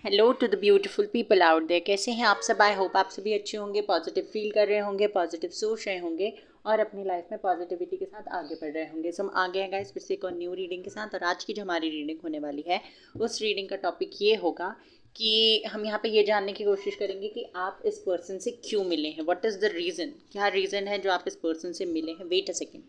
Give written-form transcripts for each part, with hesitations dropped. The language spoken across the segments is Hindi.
Hello to the beautiful people out there. कैसे हैं आप सब? आई होप आप सभी अच्छे होंगे, पॉजिटिव फील कर रहे होंगे, पॉजिटिव सोच रहे होंगे और अपनी लाइफ में पॉजिटिविटी के साथ आगे बढ़ रहे होंगे। सो हम आ गए हैं गाइस फिर से एक और न्यू रीडिंग के साथ। और आज की जो हमारी रीडिंग होने वाली है उस रीडिंग का टॉपिक ये होगा कि हम यहाँ पे ये जानने की कोशिश करेंगे कि आप इस पर्सन से क्यों मिले हैं। What is the reason? क्या रीज़न है जो आप इस पर्सन से मिले हैं? Wait a second,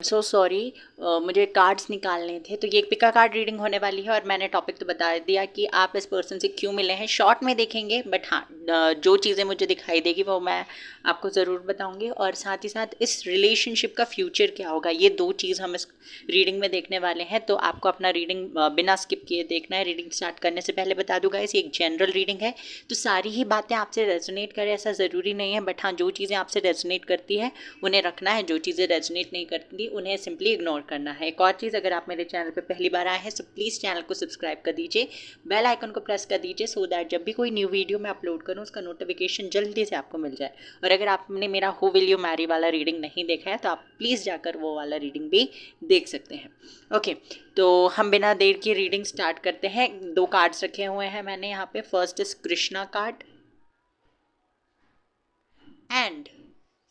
so sorry, मुझे कार्ड्स निकालने थे। तो ये एक पिका कार्ड रीडिंग होने वाली है और मैंने टॉपिक तो बता दिया कि आप इस पर्सन से क्यों मिले हैं। शॉर्ट में देखेंगे बट हाँ, जो चीज़ें मुझे दिखाई देगी वो मैं आपको ज़रूर बताऊंगी। और साथ ही साथ इस रिलेशनशिप का फ्यूचर क्या होगा, ये दो चीज़ हम इस रीडिंग में देखने वाले हैं। तो आपको अपना रीडिंग बिना स्किप किए देखना है। रीडिंग स्टार्ट करने से पहले बता दूंगा, इस एक जनरल रीडिंग है तो सारी ही बातें आपसे रेजोनेट करें ऐसा ज़रूरी नहीं है। बट हाँ, जो चीज़ें आपसे रेजोनेट करती है उन्हें रखना है, जो चीज़ें रेजोनेट नहीं करती उन्हें सिंपली इग्नोर करना है। एक और चीज़, अगर आप मेरे चैनल पर पहली बार आए हैं तो प्लीज़ चैनल को सब्सक्राइब कर दीजिए, बेल आइकन को प्रेस कर दीजिए सो दैट जब भी कोई न्यू वीडियो मैं अपलोड करूँ उसका नोटिफिकेशन जल्दी से आपको मिल जाए। और अगर आपने मेरा हु विल यू मैरी वाला रीडिंग नहीं देखा है तो आप प्लीज़ जाकर वो वाला रीडिंग भी देख सकते हैं। ओके, तो हम बिना देर की रीडिंग स्टार्ट करते हैं। दो कार्ड्स रखे हुए हैं मैंने यहाँ पे। First is Krishna card and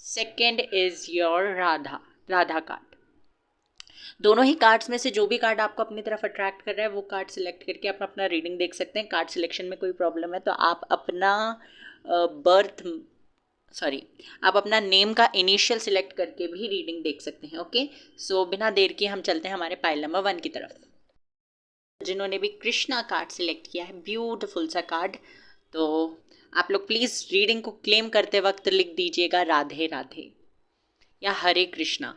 second is your Radha card. दोनों ही कार्ड्स में से जो भी कार्ड आपको अपनी तरफ अट्रैक्ट कर रहा है वो कार्ड सिलेक्ट करके आप अपना रीडिंग देख सकते हैं। कार्ड सिलेक्शन में कोई प्रॉब्लम है तो आप अपना बर्थ सॉरी आप अपना नेम का इनिशियल सिलेक्ट करके भी रीडिंग देख सकते हैं। ओके, सो बिना देर के हम चलते हैं हमारे पाइल नंबर 1 की तरफ। जिन्होंने भी कृष्णा कार्ड सिलेक्ट किया है, ब्यूटीफुल सा कार्ड, तो आप लोग प्लीज़ रीडिंग को क्लेम करते वक्त लिख दीजिएगा राधे राधे या हरे कृष्णा।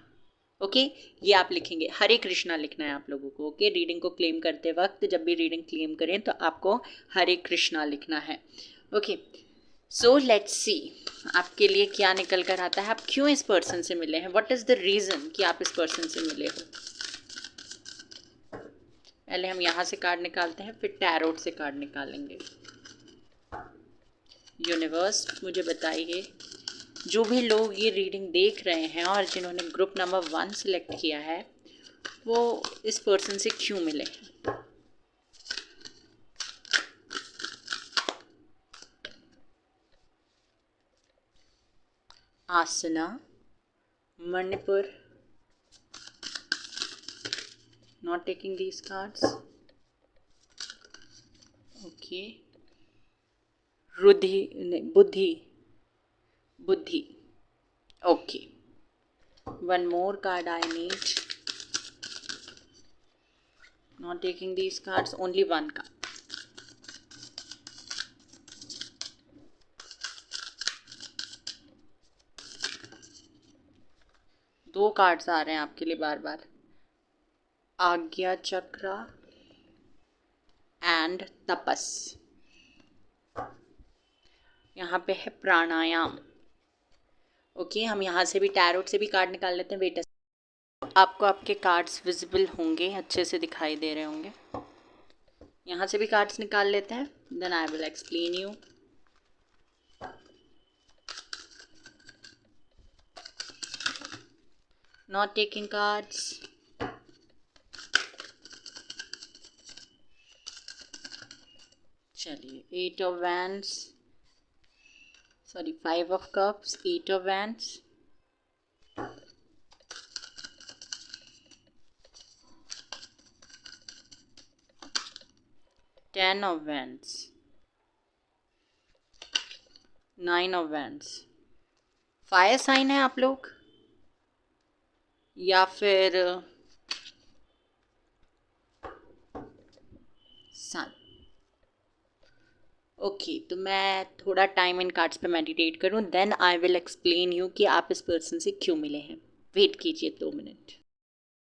ओके, ये आप लिखेंगे, हरे कृष्णा लिखना है आप लोगों को। ओके, रीडिंग को क्लेम करते वक्त जब भी रीडिंग क्लेम करें तो आपको हरे कृष्णा लिखना है। ओके, सो लेट्स सी आपके लिए क्या निकल कर आता है। आप क्यों इस पर्सन से मिले हैं? व्हाट इज़ द रीज़न कि आप इस पर्सन से मिले हो? पहले हम यहाँ से कार्ड निकालते हैं, फिर टैरोट से कार्ड निकालेंगे। यूनिवर्स मुझे बताइए, जो भी लोग ये रीडिंग देख रहे हैं और जिन्होंने ग्रुप नंबर 1 सिलेक्ट किया है वो इस पर्सन से क्यों मिले हैं? आसना, Manipur, not taking these cards. Okay, रुधि नहीं, बुद्धि, बुद्धि। Okay, one more card I need. Not taking these cards, only one card. दो कार्ड्स आ रहे हैं आपके लिए बार बार, आज्ञा चक्र एंड तपस। यहाँ पे है प्राणायाम। ओके, हम यहाँ से भी टैरोट से भी कार्ड निकाल लेते हैं। वेट, आपको आपके कार्ड्स विजिबल होंगे, अच्छे से दिखाई दे रहे होंगे। यहाँ से भी कार्ड्स निकाल लेते हैं, then I will explain you. Not taking cards, चलिए 8 of wands, sorry 5 of cups, 8 of wands, 10 of wands, 9 of wands. Fire sign है आप लोग या फिर सन? ओके, तो मैं थोड़ा टाइम इन कार्ड्स पे मेडिटेट करूँ, then I will explain you कि आप इस पर्सन से क्यों मिले हैं। वेट कीजिए 2 मिनट।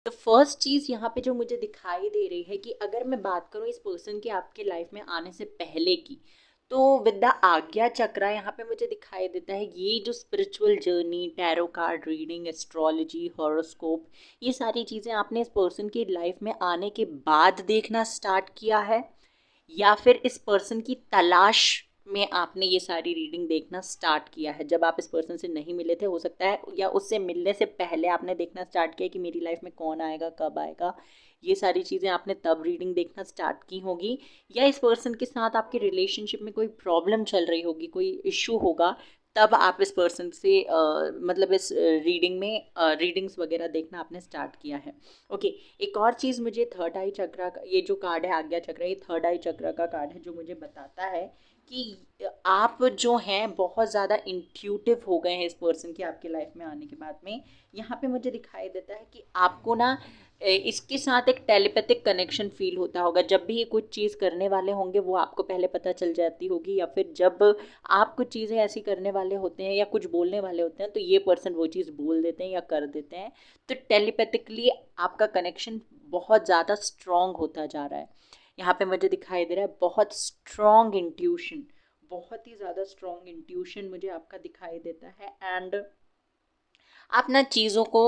तो फर्स्ट चीज़ यहाँ पे जो मुझे दिखाई दे रही है कि अगर मैं बात करूँ इस पर्सन के आपके लाइफ में आने से पहले की, तो विद द आज्ञा चक्रा यहाँ पे मुझे दिखाई देता है ये जो spiritual journey, tarot card reading, astrology, horoscope, ये सारी चीज़ें आपने इस पर्सन की लाइफ में आने के बाद देखना स्टार्ट किया है या फिर इस पर्सन की तलाश में आपने ये सारी रीडिंग देखना स्टार्ट किया है। जब आप इस पर्सन से नहीं मिले थे हो सकता है, या उससे मिलने से पहले आपने देखना स्टार्ट किया कि मेरी लाइफ में कौन आएगा, कब आएगा, ये सारी चीज़ें आपने तब रीडिंग देखना स्टार्ट की होगी, या इस पर्सन के साथ आपके रिलेशनशिप में कोई प्रॉब्लम चल रही होगी, कोई इश्यू होगा, तब आप इस पर्सन से मतलब इस रीडिंग में रीडिंग्स वगैरह देखना आपने स्टार्ट किया है। ओके, एक और चीज़ मुझे थर्ड आई चक्रा का, ये जो कार्ड है आज्ञा चक्र, ये थर्ड आई चक्र का कार्ड है जो मुझे बताता है कि आप जो हैं बहुत ज़्यादा इंट्यूटिव हो गए हैं इस पर्सन के आपके लाइफ में आने के बाद में। यहाँ पे मुझे दिखाई देता है कि आपको ना इसके साथ एक टेलीपैथिक कनेक्शन फील होता होगा। जब भी ये कुछ चीज़ करने वाले होंगे वो आपको पहले पता चल जाती होगी, या फिर जब आप कुछ चीज़ें ऐसी करने वाले होते हैं या कुछ बोलने वाले होते हैं तो ये पर्सन वो चीज़ बोल देते हैं या कर देते हैं। तो टेलीपैथिकली आपका कनेक्शन बहुत ज़्यादा स्ट्रॉन्ग होता जा रहा है। यहाँ पे मुझे दिखाई दे रहा है बहुत स्ट्रॉन्ग इंट्यूशन, बहुत ही ज़्यादा स्ट्रॉन्ग इंट्यूशन मुझे आपका दिखाई देता है। एंड आप ना चीज़ों को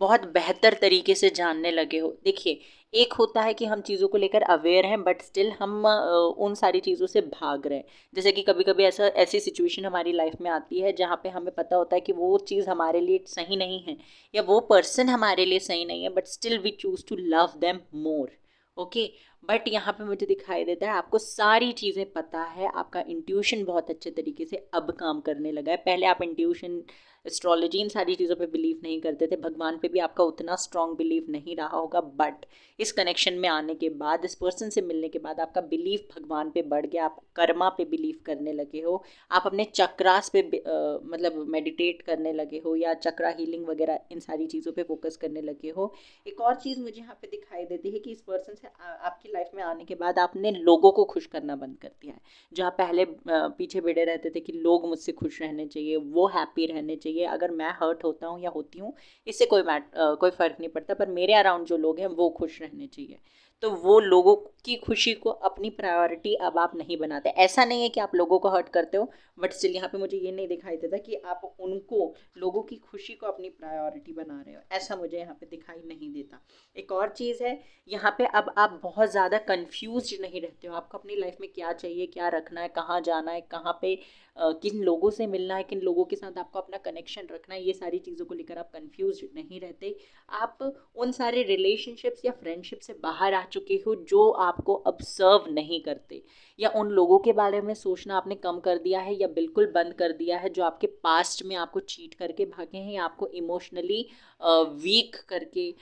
बहुत बेहतर तरीके से जानने लगे हो। देखिए, एक होता है कि हम चीज़ों को लेकर अवेयर हैं बट स्टिल हम उन सारी चीज़ों से भाग रहे हैं। जैसे कि कभी कभी ऐसी सिचुएशन हमारी लाइफ में आती है जहाँ पे हमें पता होता है कि वो चीज़ हमारे लिए सही नहीं है या वो पर्सन हमारे लिए सही नहीं है, but still we choose to love them more. Okay, but यहाँ पे मुझे दिखाई देता है आपको सारी चीज़ें पता है, आपका इंट्यूशन बहुत अच्छे तरीके से अब काम करने लगा है। पहले आप इंट्यूशन, एस्ट्रोलॉजी, इन सारी चीज़ों पे बिलीव नहीं करते थे, भगवान पे भी आपका उतना स्ट्रॉन्ग बिलीव नहीं रहा होगा, बट इस कनेक्शन में आने के बाद, इस पर्सन से मिलने के बाद आपका बिलीव भगवान पे बढ़ गया, आप कर्मा पे बिलीव करने लगे हो, आप अपने चक्रास पे मतलब मेडिटेट करने लगे हो या चक्रा हीलिंग वगैरह इन सारी चीज़ों पे फोकस करने लगे हो। एक और चीज़ मुझे यहाँ पे दिखाई देती है कि इस पर्सन से आपकी लाइफ में आने के बाद आपने लोगों को खुश करना बंद कर दिया है। जहाँ पहले पीछे भिड़े रहते थे कि लोग मुझसे खुश रहने चाहिए, वो हैप्पी रहने चाहिए, अगर मैं हर्ट होता हूँ या होती हूँ इससे कोई फ़र्क नहीं पड़ता, पर मेरे अराउंड जो लोग हैं वो खुश रहने चाहिए। तो वो लोगों की खुशी को अपनी प्रायोरिटी अब आप नहीं बनाते। ऐसा नहीं है कि आप लोगों को हर्ट करते हो, बट स्टिल यहाँ पे मुझे ये नहीं दिखाई देता कि आप उनको, लोगों की खुशी को अपनी प्रायोरिटी बना रहे हो, ऐसा मुझे यहाँ पे दिखाई नहीं देता। एक और चीज़ है, यहाँ पे अब आप बहुत ज़्यादा कंफ्यूज नहीं रहते हो, आपको अपनी लाइफ में क्या चाहिए, क्या रखना है, कहाँ जाना है, कहाँ पे किन लोगों से मिलना है, किन लोगों के साथ आपको अपना कनेक्शन रखना है, ये सारी चीज़ों को लेकर आप कंफ्यूज नहीं रहते। आप उन सारे रिलेशनशिप्स या फ्रेंडशिप से बाहर आ चुके हो जो आपको ऑब्जर्व नहीं करते, या उन लोगों के बारे में सोचना आपने कम कर दिया है या बिल्कुल बंद कर दिया है जो आपके पास्ट में आपको चीट करके भागे हैं या आपको इमोशनली वीक करके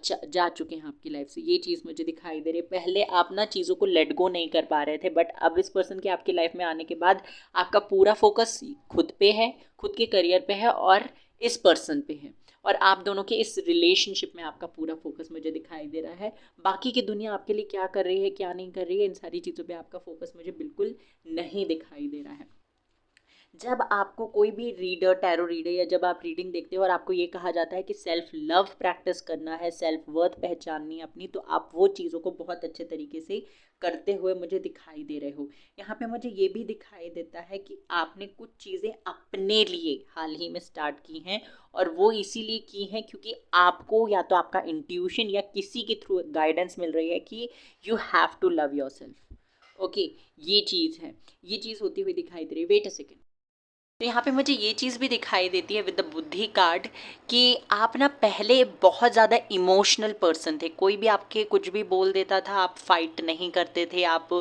जा चुके हैं आपकी लाइफ से। ये चीज़ मुझे दिखाई दे रही है। पहले आप ना चीज़ों को लेट गो नहीं कर पा रहे थे, बट अब इस पर्सन के आपकी लाइफ में आने के बाद आपका पूरा फोकस खुद पे है, खुद के करियर पे है और इस पर्सन पे है, और आप दोनों के इस रिलेशनशिप में आपका पूरा फोकस मुझे दिखाई दे रहा है। बाकी की दुनिया आपके लिए क्या कर रही है, क्या नहीं कर रही है, इन सारी चीज़ों पे आपका फोकस मुझे बिल्कुल नहीं दिखाई दे रहा है। जब आपको कोई भी रीडर, टैरो रीडर, या जब आप रीडिंग देखते हो और आपको ये कहा जाता है कि सेल्फ लव प्रैक्टिस करना है, सेल्फ वर्थ पहचाननी है अपनी, तो आप वो चीज़ों को बहुत अच्छे तरीके से करते हुए मुझे दिखाई दे रहे हो। यहाँ पे मुझे ये भी दिखाई देता है कि आपने कुछ चीज़ें अपने लिए हाल ही में स्टार्ट की हैं, और वो इसीलिए की हैं क्योंकि आपको या तो आपका इंट्यूशन या किसी के थ्रू गाइडेंस मिल रही है कि you have to love yourself. Okay, ये चीज़ है, ये चीज़ होती हुई दिखाई दे रही है। Wait a second. तो यहाँ पे मुझे ये चीज़ भी दिखाई देती है विद द बुद्धि कार्ड कि आप ना पहले बहुत ज़्यादा इमोशनल पर्सन थे। कोई भी आपके कुछ भी बोल देता था, आप फाइट नहीं करते थे, आप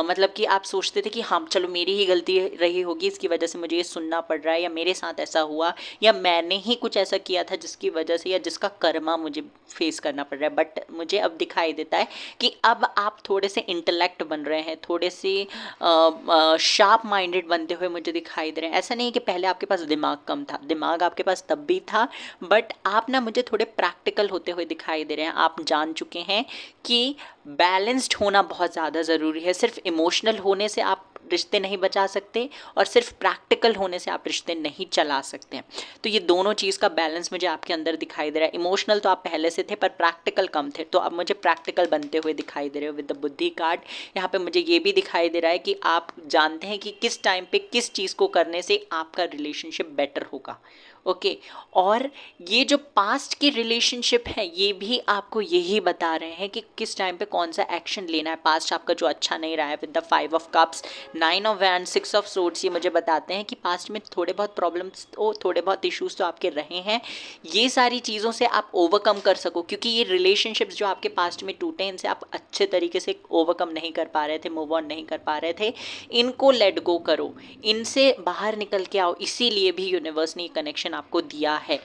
मतलब कि आप सोचते थे कि हाँ चलो मेरी ही गलती रही होगी, इसकी वजह से मुझे ये सुनना पड़ रहा है, या मेरे साथ ऐसा हुआ, या मैंने ही कुछ ऐसा किया था जिसकी वजह से या जिसका कर्मा मुझे फेस करना पड़ रहा है। बट मुझे अब दिखाई देता है कि अब आप थोड़े से इंटेलेक्ट बन रहे हैं, थोड़े से शार्प माइंडेड बनते हुए मुझे दिखाई दे रहे हैं। ऐसा नहीं है कि पहले आपके पास दिमाग कम था, दिमाग आपके पास तब भी था, बट आप ना मुझे थोड़े प्रैक्टिकल होते हुए दिखाई दे रहे हैं। आप जान चुके हैं कि बैलेंस्ड होना बहुत ज़्यादा ज़रूरी है। सिर्फ इमोशनल होने से आप रिश्ते नहीं बचा सकते और सिर्फ प्रैक्टिकल होने से आप रिश्ते नहीं चला सकते हैं। तो ये दोनों चीज़ का बैलेंस मुझे आपके अंदर दिखाई दे रहा है। इमोशनल तो आप पहले से थे पर प्रैक्टिकल कम थे, तो अब मुझे प्रैक्टिकल बनते हुए दिखाई दे रहे हो विद द बुद्धि कार्ड। यहाँ पे मुझे ये भी दिखाई दे रहा है कि आप जानते हैं कि किस टाइम पे किस चीज़ को करने से आपका रिलेशनशिप बेटर होगा। ओके और ये जो पास्ट की रिलेशनशिप है ये भी आपको यही बता रहे हैं कि किस टाइम पे कौन सा एक्शन लेना है। पास्ट आपका जो अच्छा नहीं रहा है with the 5 of cups, 9 of wand, 6 of swords, ये मुझे बताते हैं कि पास्ट में थोड़े बहुत प्रॉब्लम्स तो थोड़े बहुत इश्यूज तो आपके रहे हैं। ये सारी चीज़ों से आप ओवरकम कर सको, क्योंकि ये रिलेशनशिप्स जो आपके पास्ट में टूटे इनसे आप अच्छे तरीके से ओवरकम नहीं कर पा रहे थे, मूव ऑन नहीं कर पा रहे थे। इनको लेट गो करो, इनसे बाहर निकल के आओ। इसीलिए भी यूनिवर्स ने ये कनेक्शन आपको दिया है।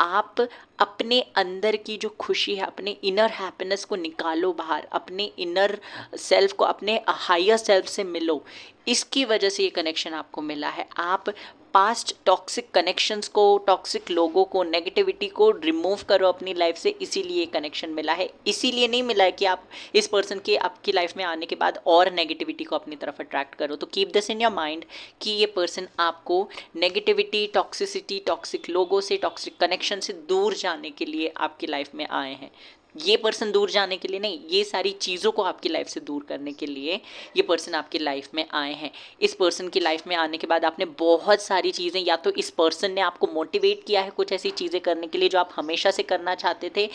आप अपने अंदर की जो खुशी है, अपने इनर हैप्पीनेस को निकालो बाहर, अपने इनर सेल्फ को, अपने हायर सेल्फ से मिलो। इसकी वजह से ये कनेक्शन आपको मिला है। आप पास्ट टॉक्सिक कनेक्शंस को, टॉक्सिक लोगों को, नेगेटिविटी को रिमूव करो अपनी लाइफ से, इसीलिए ये कनेक्शन मिला है। इसीलिए नहीं मिला है कि आप इस पर्सन के आपकी लाइफ में आने के बाद और नेगेटिविटी को अपनी तरफ अट्रैक्ट करो। तो keep this in your mind कि ये पर्सन आपको नेगेटिविटी, टॉक्सिसिटी, टॉक्सिक लोगों से, टॉक्सिक कनेक्शन से दूर जाने के लिए आपकी लाइफ में आए हैं। ये पर्सन दूर जाने के लिए नहीं, ये सारी चीज़ों को आपकी लाइफ से दूर करने के लिए ये पर्सन आपकी लाइफ में आए हैं। इस पर्सन की लाइफ में आने के बाद आपने बहुत सारी चीज़ें, या तो इस पर्सन ने आपको मोटिवेट किया है कुछ ऐसी चीज़ें करने के लिए जो आप हमेशा से करना चाहते थे।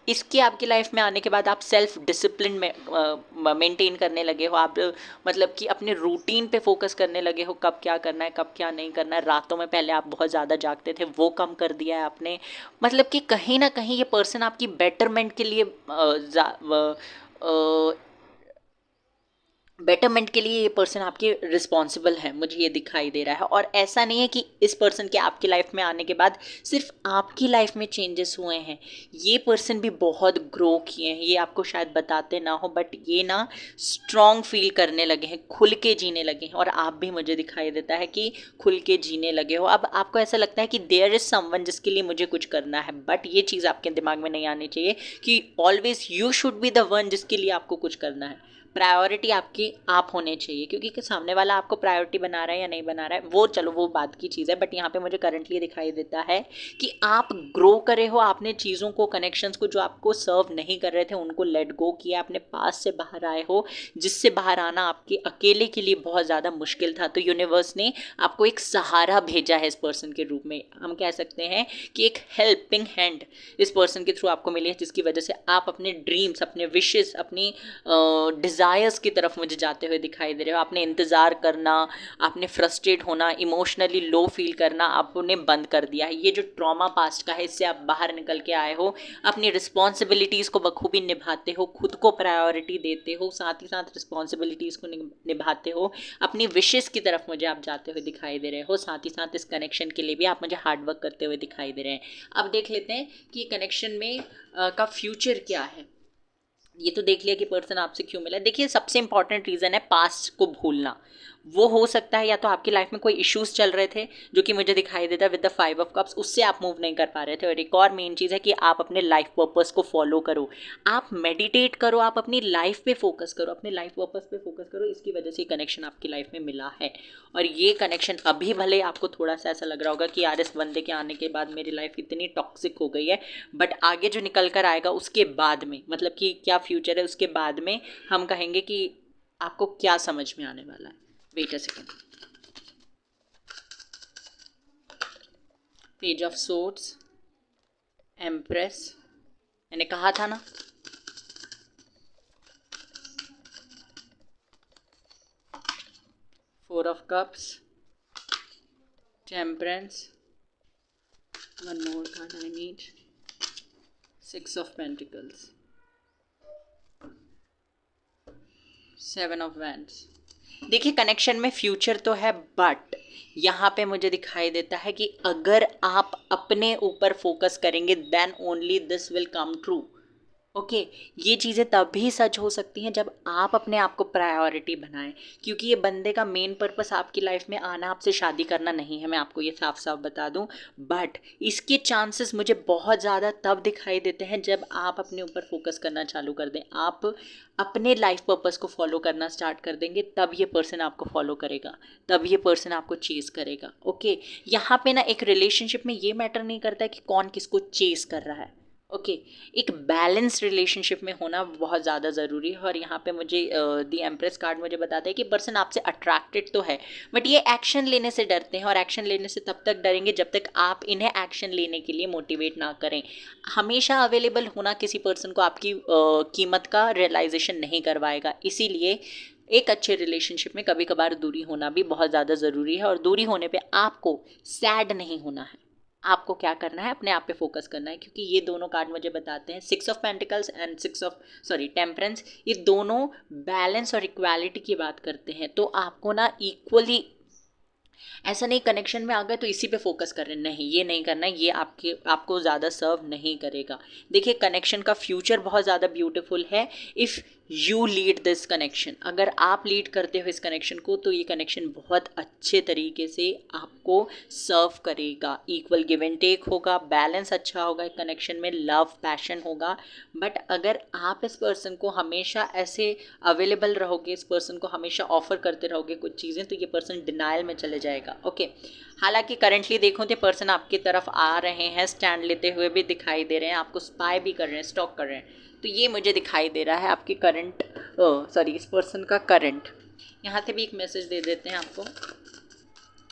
इसके आपकी लाइफ में आने के बाद आप सेल्फ डिसिप्लिन में मेंटेन करने लगे हो। आप मतलब कि अपने रूटीन पे फोकस करने लगे हो, कब क्या करना है, कब क्या नहीं करना है। रातों में पहले आप बहुत ज़्यादा जागते थे, वो कम कर दिया है आपने। मतलब कि कहीं ना कहीं ये पर्सन आपकी बेटरमेंट के लिए बेटरमेंट के लिए ये पर्सन आपके रिस्पॉन्सिबल है, मुझे ये दिखाई दे रहा है। और ऐसा नहीं है कि इस पर्सन के आपकी लाइफ में आने के बाद सिर्फ आपकी लाइफ में चेंजेस हुए हैं, ये पर्सन भी बहुत ग्रो किए हैं। ये आपको शायद बताते ना हो, बट ये ना स्ट्रॉन्ग फील करने लगे हैं, खुल के जीने लगे हैं। और आप भी, मुझे दिखाई देता है कि खुल के जीने लगे हो। अब आपको ऐसा लगता है कि देयर इज़ समवन जिसके लिए मुझे कुछ करना है, बट ये चीज़ आपके दिमाग में नहीं आनी चाहिए कि always you should be the one जिसके लिए आपको कुछ करना है। प्रायोरिटी आपकी आप होने चाहिए, क्योंकि सामने वाला आपको प्रायोरिटी बना रहा है या नहीं बना रहा है वो चलो वो बात की चीज़ है। बट यहाँ पे मुझे करंटली दिखाई देता है कि आप ग्रो करे हो, आपने चीज़ों को, कनेक्शंस को जो आपको सर्व नहीं कर रहे थे उनको लेट गो किया, अपने पास से बाहर आए हो, जिससे बाहर आना आपके अकेले के लिए बहुत ज़्यादा मुश्किल था। तो यूनिवर्स ने आपको एक सहारा भेजा है इस पर्सन के रूप में। हम कह सकते हैं कि एक हेल्पिंग हैंड इस पर्सन के थ्रू आपको मिली है, जिसकी वजह से आप अपने ड्रीम्स, अपने विशेस, अपनी डिज़ायर्स की तरफ मुझे जाते हुए दिखाई दे रहे हो। आपने इंतज़ार करना, आपने फ्रस्ट्रेट होना, इमोशनली लो फील करना आपने बंद कर दिया है। ये जो ट्रॉमा पास्ट का है इससे आप बाहर निकल के आए हो, अपनी रिस्पॉन्सिबिलिटीज़ को बखूबी निभाते हो, खुद को प्रायोरिटी देते हो, साथ ही साथ रिस्पॉन्सिबिलिटीज़ को निभाते हो, अपनी विशेज़ की तरफ मुझे आप जाते हुए दिखाई दे रहे हो। साथ ही साथ इस कनेक्शन के लिए भी आप मुझे हार्डवर्क करते हुए दिखाई दे रहे हैं। अब देख लेते हैं कि कनेक्शन में का फ्यूचर क्या है। ये तो देख लिया कि पर्सन आपसे क्यों मिला। देखिए, सबसे इंपॉर्टेंट रीज़न है पास्ट को भूलना। वो हो सकता है या तो आपकी लाइफ में कोई इश्यूज चल रहे थे जो कि मुझे दिखाई देता है विद द 5 ऑफ कप्स, उससे आप मूव नहीं कर पा रहे थे। और एक और मेन चीज़ है कि आप अपने लाइफ पर्पस को फॉलो करो, आप मेडिटेट करो, आप अपनी लाइफ पे फोकस करो, अपने लाइफ पर्पस पे फोकस करो। इसकी वजह से कनेक्शन आपकी लाइफ में मिला है। और ये कनेक्शन अभी भले आपको थोड़ा सा ऐसा लग रहा होगा कि यार इस बंदे के आने के बाद मेरी लाइफ इतनी टॉक्सिक हो गई है, बट आगे जो निकल कर आएगा उसके बाद में, मतलब कि क्या फ्यूचर है उसके बाद में, हम कहेंगे कि आपको क्या समझ में आने वाला है। Wait a second. Page of swords, empress, मैंने कहा था ना, four of cups, temperance, one more card I need, 6 of pentacles, 7 of wands. देखिए, कनेक्शन में फ्यूचर तो है, बट यहाँ पे मुझे दिखाई देता है कि अगर आप अपने ऊपर फोकस करेंगे then only this will come true. Okay, ये चीज़ें तभी सच हो सकती हैं जब आप अपने आप को प्रायोरिटी बनाएं। क्योंकि ये बंदे का मेन पर्पस आपकी लाइफ में आना, आपसे शादी करना नहीं है, मैं आपको ये साफ साफ बता दूं। बट इसके चांसेस मुझे बहुत ज़्यादा तब दिखाई देते हैं जब आप अपने ऊपर फोकस करना चालू कर दें, आप अपने लाइफ पर्पस को फॉलो करना स्टार्ट कर देंगे, तब ये पर्सन आपको फॉलो करेगा, तब ये पर्सन आपको चेस करेगा। ओके, यहाँ पे ना एक रिलेशनशिप में ये मैटर नहीं करता है कि कौन किसको चेस कर रहा है। ओके एक बैलेंस रिलेशनशिप में होना बहुत ज़्यादा ज़रूरी है। और यहाँ पे मुझे दी एम्प्रेस कार्ड मुझे बताता है कि पर्सन आपसे अट्रैक्टेड तो है, बट ये एक्शन लेने से डरते हैं, और एक्शन लेने से तब तक डरेंगे जब तक आप इन्हें एक्शन लेने के लिए मोटिवेट ना करें। हमेशा अवेलेबल होना किसी पर्सन को आपकी कीमत का रियलाइजेशन नहीं करवाएगा। इसीलिए एक अच्छे रिलेशनशिप में कभी कभार दूरी होना भी बहुत ज़्यादा ज़रूरी है, और दूरी होने पे आपको सैड नहीं होना है। आपको क्या करना है, अपने आप पे फोकस करना है, क्योंकि ये दोनों कार्ड मुझे बताते हैं, 6 ऑफ पेंटिकल्स एंड टेम्परेंस, ये दोनों बैलेंस और इक्वालिटी की बात करते हैं। तो आपको ना इक्वली, ऐसा नहीं कनेक्शन में आ गए तो इसी पे फोकस कर रहे हैं, नहीं ये नहीं करना है, ये आपको ज़्यादा सर्व नहीं करेगा। देखिए कनेक्शन का फ्यूचर बहुत ज़्यादा ब्यूटीफुल है if you lead this connection. अगर आप लीड करते हो इस कनेक्शन को तो ये कनेक्शन बहुत अच्छे तरीके से आपको सर्व करेगा। इक्वल गिव एंड टेक होगा, बैलेंस अच्छा होगा, एक कनेक्शन में लव पैशन होगा। बट अगर आप इस पर्सन को हमेशा ऐसे अवेलेबल रहोगे, इस पर्सन को हमेशा ऑफर करते रहोगे कुछ चीज़ें, तो ये पर्सन डिनाइल में चले जाएगा। ओके हालांकि करंटली देखो तो पर्सन आपकी तरफ आ रहे हैं, स्टैंड लेते हुए भी दिखाई दे रहे हैं, आपको स्पाई भी कर रहे हैं, स्टॉक कर रहे हैं। तो ये मुझे दिखाई दे रहा है आपकी करंट इस पर्सन का करंट। यहाँ से भी एक मैसेज दे देते हैं आपको,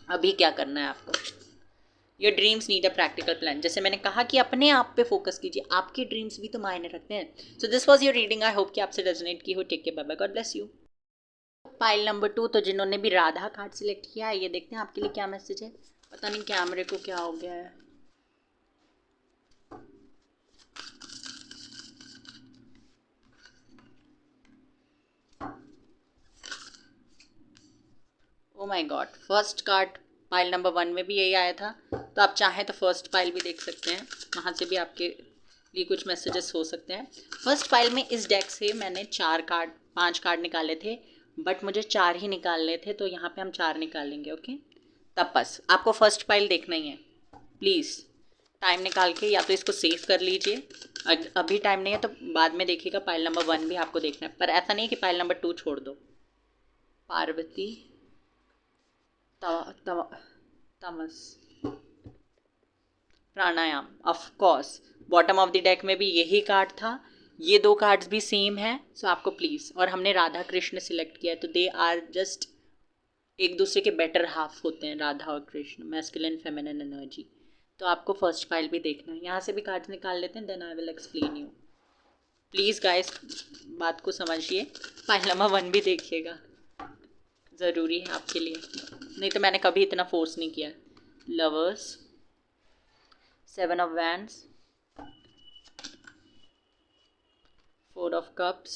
अभी क्या करना है आपको। Your dreams need a practical plan. जैसे मैंने कहा कि अपने आप पे फोकस कीजिए, आपके ड्रीम्स भी तो मायने रखते हैं। So this was your reading, I hope कि आपसे रेजोनेट की हो। Take care, bye bye, God bless you. Pile number 2, तो जिन्होंने भी राधा कार्ड सिलेक्ट किया है, ये देखते हैं आपके लिए क्या मैसेज है। पता नहीं कैमरे को क्या हो गया है। Oh my God, first card pile number 1 में भी यही आया था, तो आप चाहें तो फर्स्ट पाइल भी देख सकते हैं, वहाँ से भी आपके लिए कुछ मैसेजेस हो सकते हैं। फर्स्ट पाइल में इस डेक से मैंने 5 कार्ड निकाले थे, बट मुझे 4 ही निकालने थे, तो यहाँ पे हम 4 निकालेंगे। ओके तब बस आपको फर्स्ट पाइल देखना ही है। प्लीज़ टाइम निकाल के या तो इसको सेव कर लीजिए, अभी टाइम नहीं है तो बाद में देखिएगा। पाइल नंबर 1 भी आपको देखना है, पर ऐसा नहीं कि पाइल नंबर 2 छोड़ दो। पार्वती तमस pranayama, of course bottom of the deck में भी यही कार्ड था, ये 2 कार्ड्स भी सेम है। सो आपको प्लीज़, और हमने राधा कृष्ण सिलेक्ट किया है, तो दे आर जस्ट एक दूसरे के बेटर हाफ होते हैं, राधा और कृष्ण, मैस्कुलिन फेमिनिन एनर्जी। तो आपको फर्स्ट फाइल भी देखना है, यहाँ से भी कार्ड्स निकाल लेते हैं, then I will explain you. Please guys बात को समझिए, फाइल नंबर 1 भी देखिएगा, ज़रूरी है आपके लिए, नहीं तो मैंने कभी इतना फोर्स नहीं किया। Lovers, 7 of wands, 4 of cups,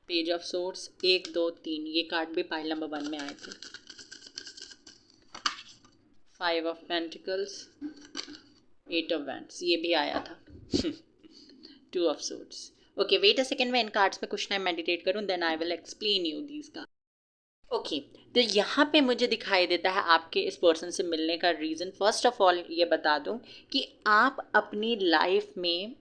page of swords, 1 2 3, ये कार्ड भी पाइल नंबर 1 में आए थे। 5 ऑफ पेंटिकल्स, 8 ऑफ वैंड्स, ये भी आया था। 2 of swords. Okay wait a second, मैं इन कार्ड्स में कुछ टाइम मेडिटेट करूँ, then I will explain you these card. Okay तो यहाँ पे मुझे दिखाई देता है आपके इस पर्सन से मिलने का रीज़न। फर्स्ट ऑफ ऑल ये बता दूँ कि आप अपनी लाइफ में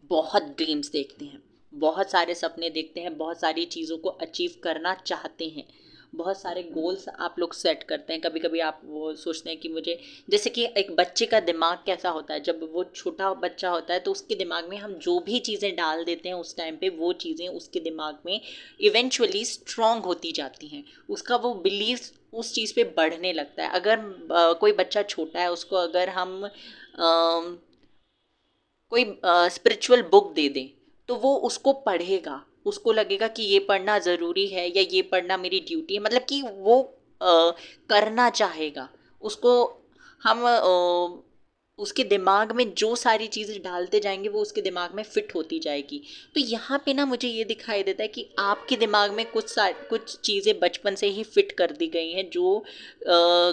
बहुत ड्रीम्स देखते हैं, बहुत सारे सपने देखते हैं, बहुत सारी चीज़ों को अचीव करना चाहते हैं, बहुत सारे गोल्स आप लोग सेट करते हैं। कभी कभी आप वो सोचते हैं कि मुझे, जैसे कि एक बच्चे का दिमाग कैसा होता है, जब वो छोटा बच्चा होता है तो उसके दिमाग में हम जो भी चीज़ें डाल देते हैं उस टाइम पे वो चीज़ें उसके दिमाग में इवेंचुअली स्ट्रॉन्ग होती जाती हैं, उसका वो बिलीव उस चीज़ पे बढ़ने लगता है। अगर कोई बच्चा छोटा है, उसको अगर हम कोई स्पिरिचुअल बुक दे दें तो वो उसको पढ़ेगा, उसको लगेगा कि ये पढ़ना ज़रूरी है या ये पढ़ना मेरी ड्यूटी है, मतलब कि वो करना चाहेगा उसको। हम उसके दिमाग में जो सारी चीज़ें डालते जाएंगे वो उसके दिमाग में फिट होती जाएगी। तो यहाँ पे ना मुझे ये दिखाई देता है कि आपके दिमाग में कुछ चीज़ें बचपन से ही फिट कर दी गई हैं, जो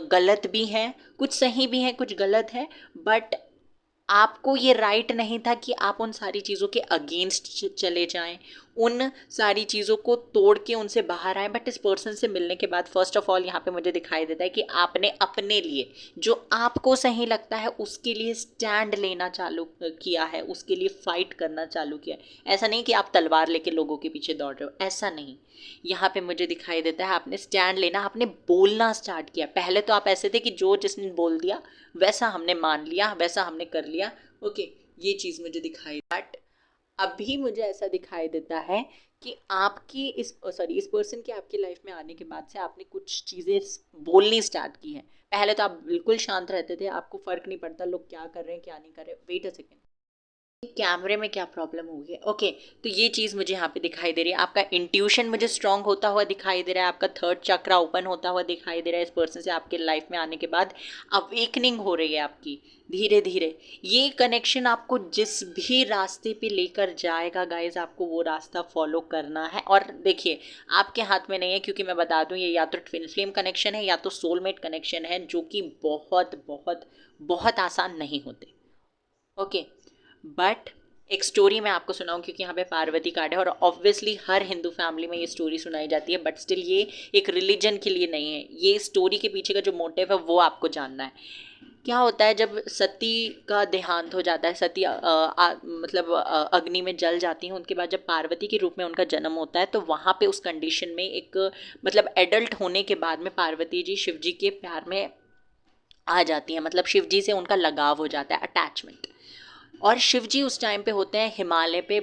गलत भी हैं, कुछ सही भी हैं, कुछ गलत है, बट आपको ये राइट नहीं था कि आप उन सारी चीज़ों के अगेंस्ट चले जाएं, उन सारी चीज़ों को तोड़ के उनसे बाहर आए। बट इस पर्सन से मिलने के बाद फर्स्ट ऑफ ऑल यहाँ पे मुझे दिखाई देता है कि आपने अपने लिए जो आपको सही लगता है उसके लिए स्टैंड लेना चालू किया है, उसके लिए फाइट करना चालू किया है। ऐसा नहीं कि आप तलवार लेके लोगों के पीछे दौड़ रहे हो, ऐसा नहीं। यहाँ पे मुझे दिखाई देता है आपने स्टैंड लेना, आपने बोलना स्टार्ट किया। पहले तो आप ऐसे थे कि जो जिसने बोल दिया वैसा हमने मान लिया, वैसा हमने कर लिया। ओके, ये चीज़ मुझे दिखाई। बट अभी मुझे ऐसा दिखाई देता है कि आपकी इस पर्सन के आपकी लाइफ में आने के बाद से आपने कुछ चीज़ें बोलनी स्टार्ट की हैं। पहले तो आप बिल्कुल शांत रहते थे, आपको फ़र्क नहीं पड़ता लोग क्या कर रहे हैं क्या नहीं कर रहे। वेट अ सेकेंड, कैमरे में क्या प्रॉब्लम होगी? ओके, तो ये चीज़ मुझे यहाँ पे दिखाई दे रही है। आपका इंट्यूशन मुझे स्ट्रांग होता हुआ दिखाई दे रहा है, आपका थर्ड चक्रा ओपन होता हुआ दिखाई दे रहा है। इस पर्सन से आपके लाइफ में आने के बाद अवेकनिंग हो रही है आपकी धीरे धीरे। ये कनेक्शन आपको जिस भी रास्ते पे लेकर जाएगा गाइज, आपको वो रास्ता फॉलो करना है। और देखिए, आपके हाथ में नहीं है, क्योंकि मैं बता दूं ये या तो ट्विन फ्लेम कनेक्शन है या तो सोलमेट कनेक्शन है, जो कि बहुत बहुत बहुत आसान नहीं होते। ओके, बट एक स्टोरी मैं आपको सुनाऊं, क्योंकि यहाँ पे पार्वती कार्ड है और ऑब्वियसली हर हिंदू फैमिली में ये स्टोरी सुनाई जाती है। बट स्टिल ये एक रिलीजन के लिए नहीं है, ये स्टोरी के पीछे का जो मोटिव है वो आपको जानना है। क्या होता है जब सती का देहांत हो जाता है, सती मतलब अग्नि में जल जाती हैं, उनके बाद जब पार्वती के रूप में उनका जन्म होता है, तो वहाँ पे उस कंडीशन में एक मतलब एडल्ट होने के बाद में पार्वती जी शिव जी के प्यार में आ जाती हैं। मतलब शिव जी से उनका लगाव हो जाता है, अटैचमेंट। और शिव जी उस टाइम पे होते हैं हिमालय पे,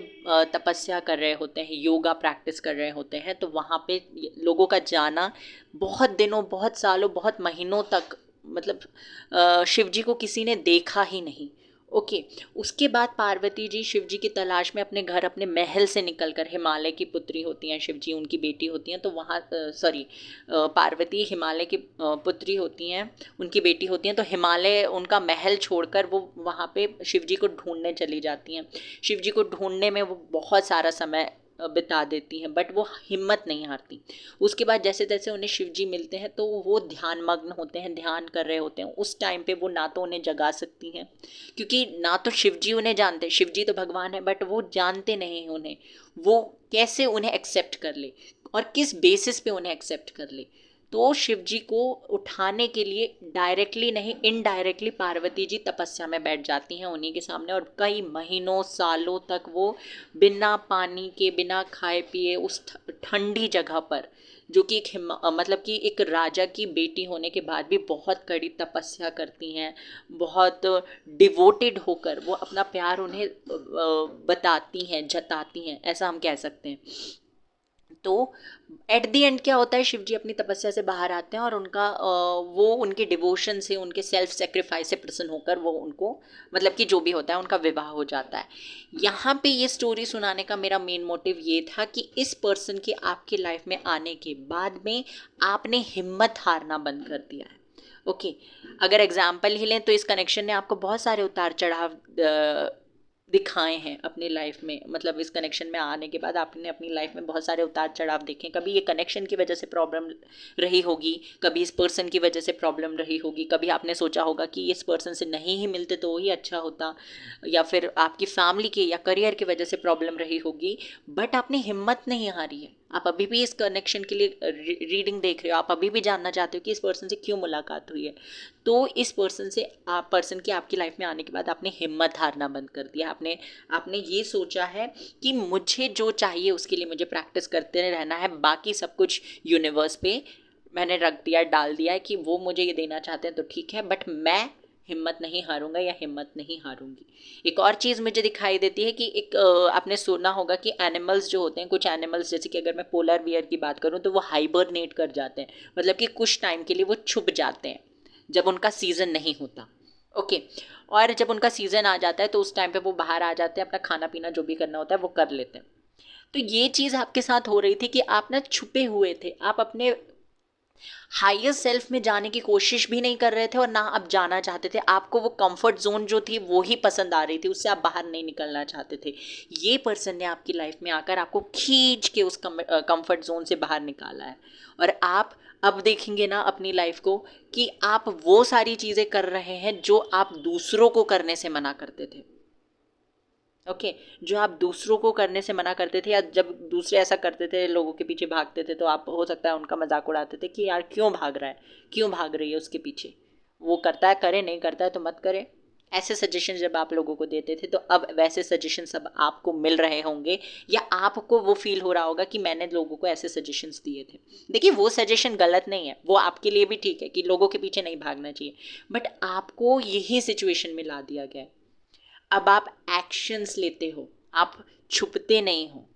तपस्या कर रहे होते हैं, योगा प्रैक्टिस कर रहे होते हैं। तो वहाँ पे लोगों का जाना बहुत दिनों, बहुत सालों, बहुत महीनों तक, मतलब शिव जी को किसी ने देखा ही नहीं। ओके, उसके बाद पार्वती जी शिव जी की तलाश में अपने घर, अपने महल से निकलकर, हिमालय की पुत्री होती हैं शिव जी, उनकी बेटी होती हैं, तो वहाँ सॉरी पार्वती हिमालय की पुत्री होती हैं, उनकी बेटी होती हैं। तो हिमालय उनका महल छोड़कर वो वहाँ पे शिव जी को ढूंढने चली जाती हैं। शिव जी को ढूंढने में वो बहुत सारा समय बिता देती हैं, बट वो हिम्मत नहीं हारती। उसके बाद जैसे तैसे उन्हें शिव जी मिलते हैं, तो वो ध्यान मग्न होते हैं, ध्यान कर रहे होते हैं। उस टाइम पे वो ना तो उन्हें जगा सकती हैं, क्योंकि ना तो शिव जी उन्हें जानते, शिव जी तो भगवान है, बट वो जानते नहीं उन्हें। वो कैसे उन्हें एक्सेप्ट कर ले और किस बेसिस पे उन्हें एक्सेप्ट कर ले? तो शिव जी को उठाने के लिए डायरेक्टली नहीं, इनडायरेक्टली पार्वती जी तपस्या में बैठ जाती हैं उन्हीं के सामने, और कई महीनों सालों तक वो बिना पानी के, बिना खाए पिए उस ठंडी जगह पर, जो कि एक मतलब कि एक राजा की बेटी होने के बाद भी बहुत कड़ी तपस्या करती हैं, बहुत डिवोटेड होकर वो अपना प्यार उन्हें बताती हैं, जताती हैं, ऐसा हम कह सकते हैं। तो एट द एंड क्या होता है, शिव जी अपनी तपस्या से बाहर आते हैं और उनका वो उनके डिवोशन से, उनके सेल्फ सेक्रीफाइस से प्रसन्न होकर वो उनको, मतलब कि जो भी होता है, उनका विवाह हो जाता है। यहाँ पे ये स्टोरी सुनाने का मेरा मेन मोटिव ये था कि इस पर्सन के आपकी लाइफ में आने के बाद में आपने हिम्मत हारना बंद कर दिया है। ओके, अगर एग्जाम्पल ही लें तो इस कनेक्शन ने आपको बहुत सारे उतार चढ़ाव दिखाए हैं अपनी लाइफ में। मतलब इस कनेक्शन में आने के बाद आपने अपनी लाइफ में बहुत सारे उतार चढ़ाव देखे। कभी ये कनेक्शन की वजह से प्रॉब्लम रही होगी, कभी इस पर्सन की वजह से प्रॉब्लम रही होगी, कभी आपने सोचा होगा कि इस पर्सन से नहीं ही मिलते तो वही अच्छा होता, या फिर आपकी फैमिली के या करियर की वजह से प्रॉब्लम रही होगी। बट आपने हिम्मत नहीं हारी है, आप अभी भी इस कनेक्शन के लिए रीडिंग देख रहे हो, आप अभी भी जानना चाहते हो कि इस पर्सन से क्यों मुलाकात हुई है। तो इस पर्सन से, आप पर्सन की आपकी लाइफ में आने के बाद आपने हिम्मत हारना बंद कर दिया। आपने आपने ये सोचा है कि मुझे जो चाहिए उसके लिए मुझे प्रैक्टिस करते रहना है, बाकी सब कुछ यूनिवर्स पे मैंने रख दिया, डाल दिया है कि वो मुझे ये देना चाहते हैं तो ठीक है, बट मैं हिम्मत नहीं हारूंगा या हिम्मत नहीं हारूंगी। एक और चीज़ मुझे दिखाई देती है कि एक आपने सुना होगा कि एनिमल्स जो होते हैं, कुछ एनिमल्स, जैसे कि अगर मैं पोलर बियर की बात करूं, तो वो हाइबरनेट कर जाते हैं, मतलब कि कुछ टाइम के लिए वो छुप जाते हैं जब उनका सीज़न नहीं होता। ओके, और जब उनका सीज़न आ जाता है तो उस टाइम पे वो बाहर आ जाते हैं, अपना खाना पीना जो भी करना होता है वो कर लेते हैं। तो ये चीज़ आपके साथ हो रही थी कि आप ना छुपे हुए थे, आप अपने हायर सेल्फ में जाने की कोशिश भी नहीं कर रहे थे और ना आप जाना चाहते थे। आपको वो कंफर्ट जोन जो थी वो ही पसंद आ रही थी, उससे आप बाहर नहीं निकलना चाहते थे। ये पर्सन ने आपकी लाइफ में आकर आपको खींच के उस कंफर्ट जोन से बाहर निकाला है, और आप अब देखेंगे ना अपनी लाइफ को कि आप वो सारी चीज़ें कर रहे हैं जो आप दूसरों को करने से मना करते थे। ओके जो आप दूसरों को करने से मना करते थे, या जब दूसरे ऐसा करते थे, लोगों के पीछे भागते थे, तो आप हो सकता है उनका मजाक उड़ाते थे कि यार क्यों भाग रहा है, क्यों भाग रही है उसके पीछे, वो करता है करे, नहीं करता है तो मत करे। ऐसे सजेशन जब आप लोगों को देते थे, तो अब वैसे सजेशन सब आपको मिल रहे होंगे, या आपको वो फील हो रहा होगा कि मैंने लोगों को ऐसे सजेशंस दिए थे। देखिए वो सजेशन गलत नहीं है, वो आपके लिए भी ठीक है कि लोगों के पीछे नहीं भागना चाहिए, बट आपको यही सिचुएशन में ला दिया गया है। अब आप एक्शंस लेते हो, आप छुपते नहीं हो।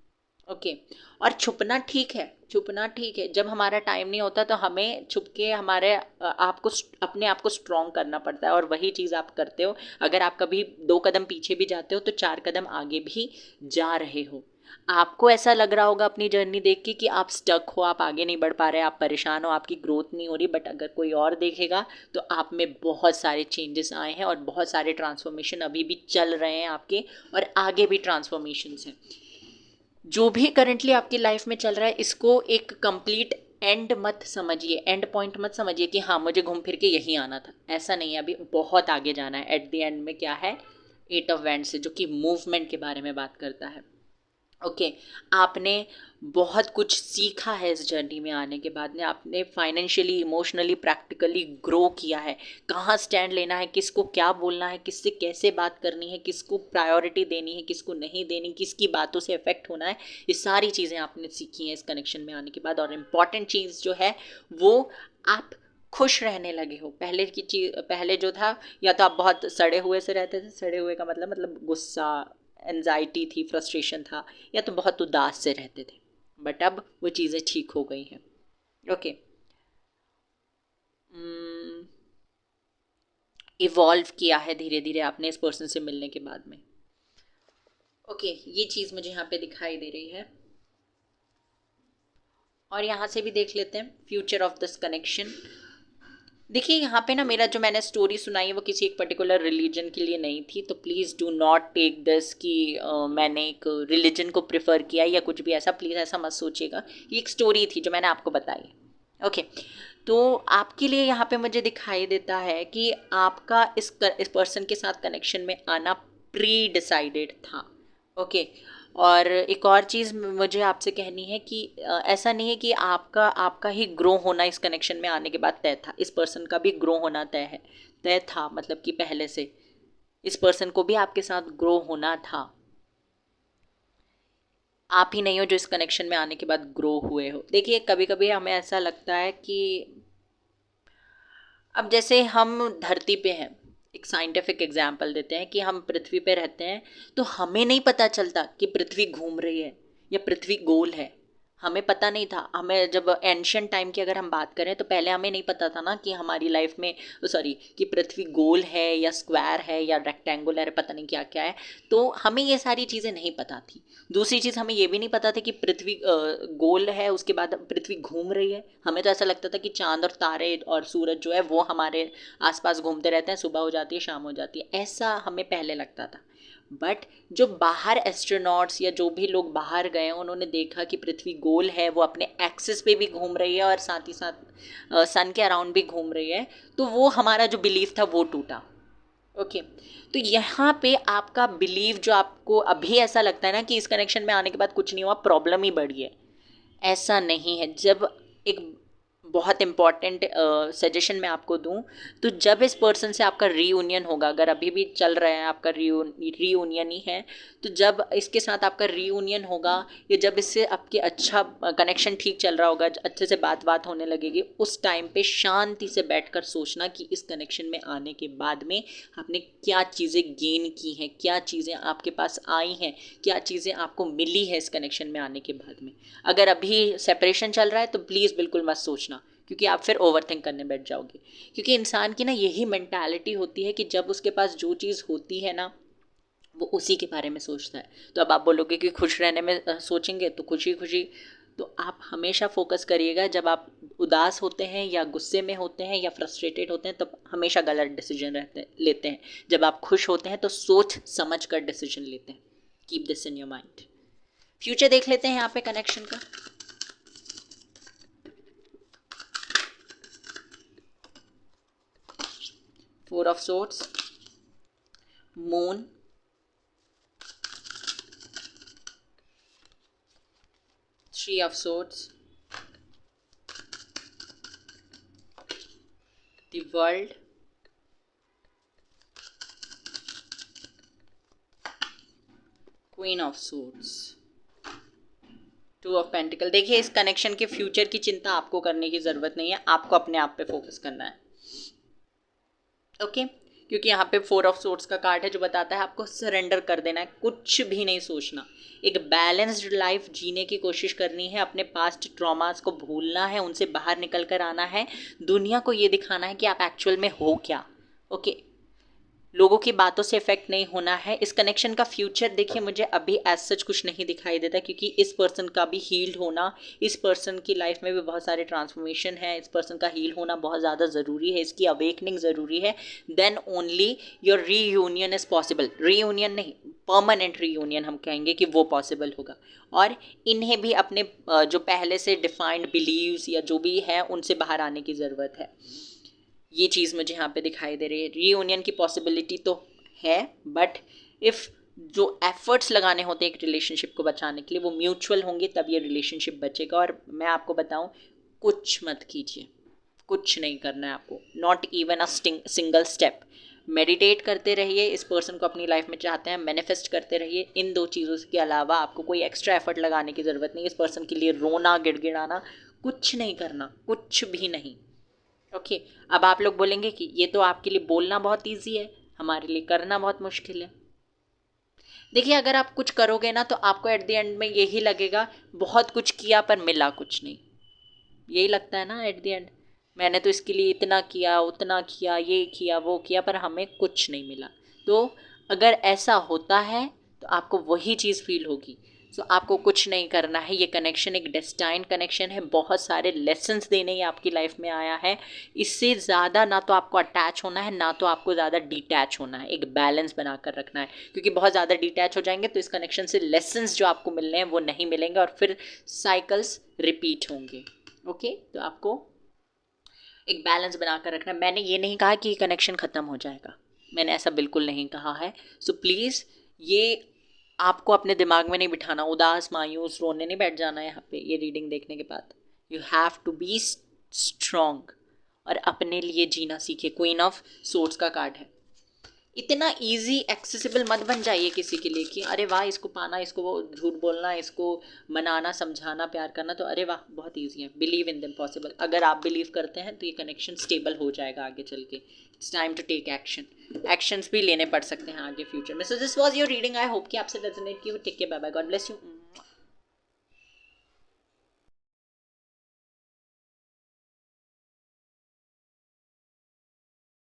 ओके और छुपना ठीक है, छुपना ठीक है। जब हमारा टाइम नहीं होता तो हमें छुप के हमारे आपको अपने आप को स्ट्रॉन्ग करना पड़ता है, और वही चीज़ आप करते हो। अगर आप कभी 2 कदम पीछे भी जाते हो तो 4 कदम आगे भी जा रहे हो। आपको ऐसा लग रहा होगा अपनी जर्नी देख के कि आप स्टक हो, आप आगे नहीं बढ़ पा रहे, आप परेशान हो, आपकी ग्रोथ नहीं हो रही, बट अगर कोई और देखेगा तो आप में बहुत सारे चेंजेस आए हैं और बहुत सारे ट्रांसफॉर्मेशन अभी भी चल रहे हैं आपके, और आगे भी ट्रांसफॉर्मेशंस हैं। जो भी करंटली आपकी लाइफ में चल रहा है, इसको एक कंप्लीट एंड मत समझिए, एंड पॉइंट मत समझिए कि हाँ मुझे घूम फिर के यहीं आना था। ऐसा नहीं है, अभी बहुत आगे जाना है। एट द एंड में क्या है, 8 ऑफ वैंड्स जो कि मूवमेंट के बारे में बात करता है। ओके आपने बहुत कुछ सीखा है इस जर्नी में आने के बाद में। आपने फाइनेंशियली, इमोशनली, प्रैक्टिकली ग्रो किया है। कहाँ स्टैंड लेना है, किसको क्या बोलना है, किससे कैसे बात करनी है, किसको प्रायोरिटी देनी है, किसको नहीं देनी, किसकी बातों से इफेक्ट होना है, ये सारी चीज़ें आपने सीखी हैं इस कनेक्शन में आने के बाद। और इम्पॉर्टेंट चीज़ जो है वो आप खुश रहने लगे हो। पहले की चीज, पहले जो था, या तो आप बहुत सड़े हुए से रहते थे, सड़े हुए का मतलब गुस्सा, एनजाइटी थी, फ्रस्ट्रेशन था, या तो बहुत उदास से रहते थे, बट अब वो चीज़ें ठीक हो गई हैं। ओके इवॉल्व किया है धीरे धीरे आपने इस पर्सन से मिलने के बाद में। ओके ये चीज़ मुझे यहाँ पे दिखाई दे रही है, और यहाँ से भी देख लेते हैं फ्यूचर ऑफ दिस कनेक्शन। देखिए यहाँ पे ना, मेरा जो मैंने स्टोरी सुनाई है वो किसी एक पर्टिकुलर रिलीजन के लिए नहीं थी, तो please do not take this कि मैंने एक रिलीजन को प्रिफर किया या कुछ भी ऐसा, प्लीज़ ऐसा मत सोचिएगा। ये एक स्टोरी थी जो मैंने आपको बताई। ओके तो आपके लिए यहाँ पे मुझे दिखाई देता है कि आपका इस पर्सन के साथ कनेक्शन में आना प्री डिसाइडेड था। ओके और एक और चीज़ मुझे आपसे कहनी है कि ऐसा नहीं है कि आपका ही ग्रो होना इस कनेक्शन में आने के बाद तय था, इस पर्सन का भी ग्रो होना तय था, मतलब कि पहले से इस पर्सन को भी आपके साथ ग्रो होना था। आप ही नहीं हो जो इस कनेक्शन में आने के बाद ग्रो हुए हो। देखिए कभी कभी हमें ऐसा लगता है कि अब जैसे हम धरती पे हैं, एक साइंटिफिक एग्जाम्पल देते हैं कि हम पृथ्वी पे रहते हैं, तो हमें नहीं पता चलता कि पृथ्वी घूम रही है या पृथ्वी गोल है। हमें पता नहीं था। हमें जब एंशियंट टाइम की अगर हम बात करें तो पहले हमें नहीं पता था ना कि हमारी लाइफ में, सॉरी, कि पृथ्वी गोल है या स्क्वायर है या रेक्टेंगुलर है, पता नहीं क्या क्या है। तो हमें ये सारी चीज़ें नहीं पता थी। दूसरी चीज़, हमें ये भी नहीं पता था कि पृथ्वी गोल है, उसके बाद पृथ्वी घूम रही है। हमें तो ऐसा लगता था कि चांद और तारे और सूरज जो है वो हमारे आसपास घूमते रहते हैं, सुबह हो जाती है, शाम हो जाती है, ऐसा हमें पहले लगता था। बट जो बाहर एस्ट्रोनॉट्स या जो भी लोग बाहर गए हैं, उन्होंने देखा कि पृथ्वी गोल है, वो अपने एक्सिस पे भी घूम रही है और साथ ही साथ सन के अराउंड भी घूम रही है, तो वो हमारा जो बिलीफ था वो टूटा। ओके तो यहाँ पे आपका बिलीव, जो आपको अभी ऐसा लगता है ना कि इस कनेक्शन में आने के बाद कुछ नहीं हुआ, प्रॉब्लम ही बढ़ी है, ऐसा नहीं है। जब एक बहुत इम्पॉर्टेंट सजेशन मैं आपको दूं, तो जब इस पर्सन से आपका रीयूनियन होगा, अगर अभी भी चल रहा है आपका रीयूनियन ही है, तो जब इसके साथ आपका रीयूनियन होगा, या जब इससे आपके अच्छा कनेक्शन ठीक चल रहा होगा, अच्छे से बात होने लगेगी, उस टाइम पे शांति से बैठकर सोचना कि इस कनेक्शन में आने के बाद में आपने क्या चीज़ें गेन की हैं, क्या चीज़ें आपके पास आई हैं, क्या चीज़ें आपको मिली है इस कनेक्शन में आने के बाद में। अगर अभी सेपरेशन चल रहा है तो प्लीज़ बिल्कुल मत सोचना, क्योंकि आप फिर ओवर थिंक करने बैठ जाओगे। क्योंकि इंसान की ना यही मेंटालिटी होती है कि जब उसके पास जो चीज़ होती है ना, वो उसी के बारे में सोचता है। तो अब आप बोलोगे कि खुश रहने में सोचेंगे तो खुशी खुशी, तो आप हमेशा फोकस करिएगा, जब आप उदास होते हैं या गुस्से में होते हैं या फ्रस्ट्रेटेड होते हैं तब हमेशा गलत डिसीजन लेते हैं। जब आप खुश होते हैं तो सोच समझ कर डिसीजन लेते हैं। Keep this in your mind. Future देख लेते हैं यहाँ पे कनेक्शन का। 4 of swords, moon, Three of swords, the world, Queen of swords, Two of pentacle. देखिए इस कनेक्शन के फ्यूचर की चिंता आपको करने की ज़रूरत नहीं है, आपको अपने आप पे फोकस करना है। ओके क्योंकि यहाँ पे 4 ऑफ सोर्ड्स का कार्ड है जो बताता है आपको सरेंडर कर देना है, कुछ भी नहीं सोचना, एक बैलेंस्ड लाइफ जीने की कोशिश करनी है, अपने पास्ट ट्रॉमास को भूलना है, उनसे बाहर निकल कर आना है, दुनिया को ये दिखाना है कि आप एक्चुअल में हो क्या। ओके लोगों की बातों से इफेक्ट नहीं होना है। इस कनेक्शन का फ्यूचर देखिए मुझे अभी एज सच कुछ नहीं दिखाई देता, क्योंकि इस पर्सन का भी हील्ड होना, इस पर्सन की लाइफ में भी बहुत सारे ट्रांसफॉर्मेशन है, इस पर्सन का हील होना बहुत ज़्यादा ज़रूरी है, इसकी अवेकनिंग ज़रूरी है, then only your reunion is possible. Reunion नहीं, परमानेंट रीयूनियन हम कहेंगे कि वो पॉसिबल होगा। और इन्हें भी अपने जो पहले से डिफाइंड बिलीव्स या जो भी है उनसे बाहर आने की ज़रूरत है। ये चीज़ मुझे यहाँ पे दिखाई दे रही है। रीयूनियन की पॉसिबिलिटी तो है, बट इफ़ जो एफर्ट्स लगाने होते हैं एक रिलेशनशिप को बचाने के लिए वो म्यूचुअल होंगे, तब ये रिलेशनशिप बचेगा। और मैं आपको बताऊँ, कुछ मत कीजिए, कुछ नहीं करना है आपको, not even a single step. Meditate करते रहिए, इस पर्सन को अपनी लाइफ में चाहते हैं, मैनिफेस्ट करते रहिए। इन दो चीज़ों के अलावा आपको कोई एक्स्ट्रा एफर्ट लगाने की ज़रूरत नहीं। इस पर्सन के लिए रोना गिड़गिड़ाना कुछ नहीं करना, कुछ भी नहीं। ओके अब आप लोग बोलेंगे कि ये तो आपके लिए बोलना बहुत ईजी है, हमारे लिए करना बहुत मुश्किल है। देखिए अगर आप कुछ करोगे ना तो आपको एट द एंड में यही लगेगा बहुत कुछ किया पर मिला कुछ नहीं। यही लगता है ना एट द एंड, मैंने तो इसके लिए इतना किया उतना किया, ये किया वो किया, पर हमें कुछ नहीं मिला। तो अगर ऐसा होता है तो आपको वही चीज़ फील होगी। सो आपको कुछ नहीं करना है। ये कनेक्शन एक डेस्टाइन कनेक्शन है, बहुत सारे लेसन्स देने ही आपकी लाइफ में आया है। इससे ज़्यादा ना तो आपको अटैच होना है, ना तो आपको ज़्यादा डिटैच होना है, एक बैलेंस बनाकर रखना है। क्योंकि बहुत ज़्यादा डिटैच हो जाएंगे तो इस कनेक्शन से लेसन्स जो आपको मिलने हैं वो नहीं मिलेंगे और फिर साइकिल्स रिपीट होंगे। ओके तो आपको एक बैलेंस बनाकर रखना है। मैंने ये नहीं कहा कि कनेक्शन ख़त्म हो जाएगा, मैंने ऐसा बिल्कुल नहीं कहा है। सो प्लीज़ ये आपको अपने दिमाग में नहीं बिठाना, उदास मायूस रोने नहीं बैठ जाना है यहाँ पे ये रीडिंग देखने के बाद। You have to be strong और अपने लिए जीना सीखे। क्वीन ऑफ सोर्ड्स का कार्ड है। इतना इजी एक्सेसिबल मत बन जाइए किसी के लिए कि अरे वाह इसको पाना, इसको वो झूठ बोलना, इसको मनाना, समझाना, प्यार करना तो अरे वाह बहुत इजी है। Believe in them possible. अगर आप बिलीव करते हैं तो ये कनेक्शन स्टेबल हो जाएगा आगे चल के। It's time to take action. Actions भी लेने पड़ सकते हैं आगे फ्यूचर में। So this was your reading. I hope कि आपसे रेजोनेट की। Take care, bye bye, God bless you.